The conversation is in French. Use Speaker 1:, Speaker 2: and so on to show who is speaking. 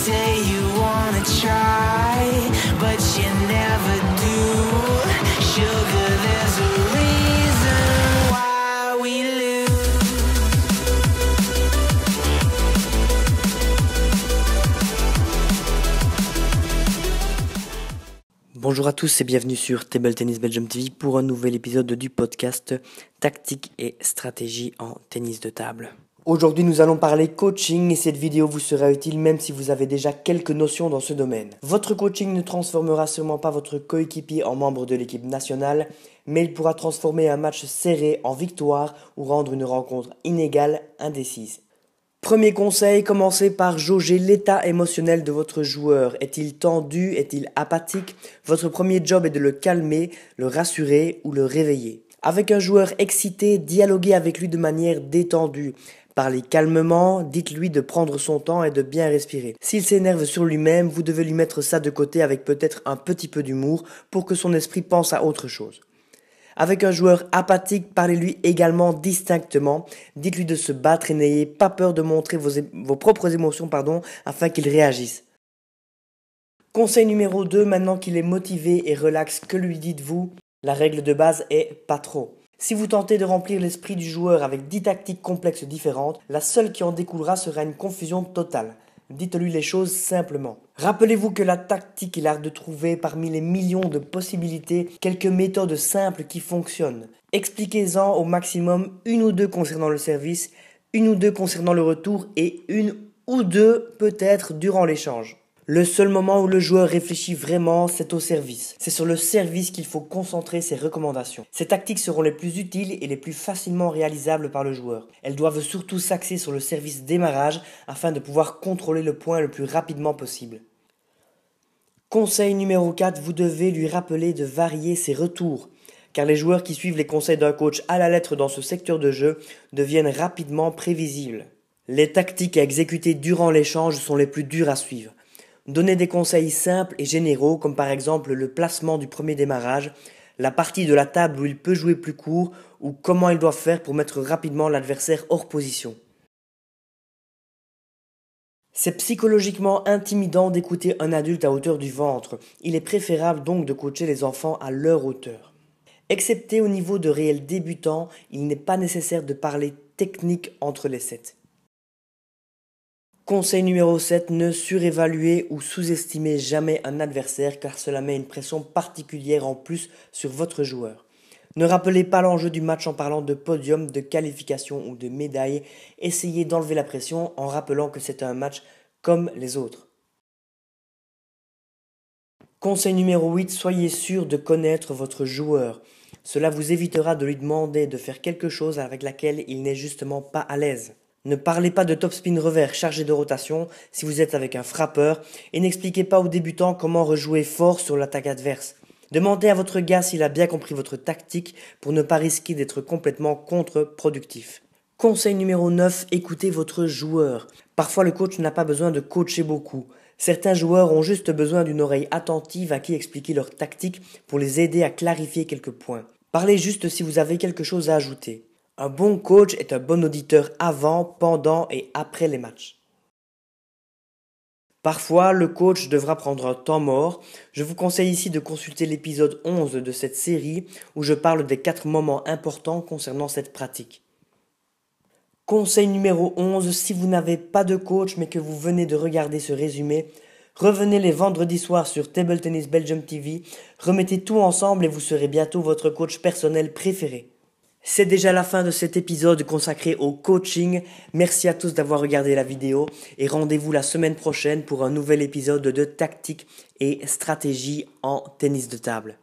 Speaker 1: say you wanna try, but you never do. Sugar, there's a reason why we lose.
Speaker 2: Bonjour à tous et bienvenue sur Table Tennis Belgium TV pour un nouvel épisode du podcast Tactique et stratégie en tennis de table. Aujourd'hui nous allons parler coaching et cette vidéo vous sera utile même si vous avez déjà quelques notions dans ce domaine. Votre coaching ne transformera sûrement pas votre coéquipier en membre de l'équipe nationale, mais il pourra transformer un match serré en victoire ou rendre une rencontre inégale indécise. Premier conseil, commencez par jauger l'état émotionnel de votre joueur. Est-il tendu? Est-il apathique? Votre premier job est de le calmer, le rassurer ou le réveiller. Avec un joueur excité, dialoguez avec lui de manière détendue. Parlez calmement, dites-lui de prendre son temps et de bien respirer. S'il s'énerve sur lui-même, vous devez lui mettre ça de côté avec peut-être un petit peu d'humour pour que son esprit pense à autre chose. Avec un joueur apathique, parlez-lui également distinctement. Dites-lui de se battre et n'ayez pas peur de montrer vos propres émotions afin qu'il réagisse. Conseil numéro 2, maintenant qu'il est motivé et relax, que lui dites-vous? La règle de base est pas trop. Si vous tentez de remplir l'esprit du joueur avec 10 tactiques complexes différentes, la seule qui en découlera sera une confusion totale. Dites-lui les choses simplement. Rappelez-vous que la tactique est l'art de trouver parmi les millions de possibilités quelques méthodes simples qui fonctionnent. Expliquez-en au maximum une ou deux concernant le service, une ou deux concernant le retour et une ou deux peut-être durant l'échange. Le seul moment où le joueur réfléchit vraiment, c'est au service. C'est sur le service qu'il faut concentrer ses recommandations. Ces tactiques seront les plus utiles et les plus facilement réalisables par le joueur. Elles doivent surtout s'axer sur le service démarrage afin de pouvoir contrôler le point le plus rapidement possible. Conseil numéro 4, vous devez lui rappeler de varier ses retours. Car les joueurs qui suivent les conseils d'un coach à la lettre dans ce secteur de jeu deviennent rapidement prévisibles. Les tactiques à exécuter durant l'échange sont les plus dures à suivre. Donnez des conseils simples et généraux comme par exemple le placement du premier démarrage, la partie de la table où il peut jouer plus court ou comment il doit faire pour mettre rapidement l'adversaire hors position. C'est psychologiquement intimidant d'écouter un adulte à hauteur du ventre. Il est préférable donc de coacher les enfants à leur hauteur. Excepté au niveau de réels débutants, il n'est pas nécessaire de parler technique entre les sets. Conseil numéro 7, ne surévaluez ou sous-estimez jamais un adversaire car cela met une pression particulière en plus sur votre joueur. Ne rappelez pas l'enjeu du match en parlant de podium, de qualification ou de médaille. Essayez d'enlever la pression en rappelant que c'est un match comme les autres. Conseil numéro 8, soyez sûr de connaître votre joueur. Cela vous évitera de lui demander de faire quelque chose avec laquelle il n'est justement pas à l'aise. Ne parlez pas de topspin revers chargé de rotation si vous êtes avec un frappeur et n'expliquez pas aux débutants comment rejouer fort sur l'attaque adverse. Demandez à votre gars s'il a bien compris votre tactique pour ne pas risquer d'être complètement contre-productif. Conseil numéro 9, écoutez votre joueur. Parfois le coach n'a pas besoin de coacher beaucoup. Certains joueurs ont juste besoin d'une oreille attentive à qui expliquer leur tactique pour les aider à clarifier quelques points. Parlez juste si vous avez quelque chose à ajouter. Un bon coach est un bon auditeur avant, pendant et après les matchs. Parfois, le coach devra prendre un temps mort. Je vous conseille ici de consulter l'épisode 11 de cette série où je parle des 4 moments importants concernant cette pratique. Conseil numéro 11, si vous n'avez pas de coach mais que vous venez de regarder ce résumé, revenez les vendredis soirs sur Table Tennis Belgium TV, remettez tout ensemble et vous serez bientôt votre coach personnel préféré. C'est déjà la fin de cet épisode consacré au coaching. Merci à tous d'avoir regardé la vidéo et rendez-vous la semaine prochaine pour un nouvel épisode de tactique et stratégie en tennis de table.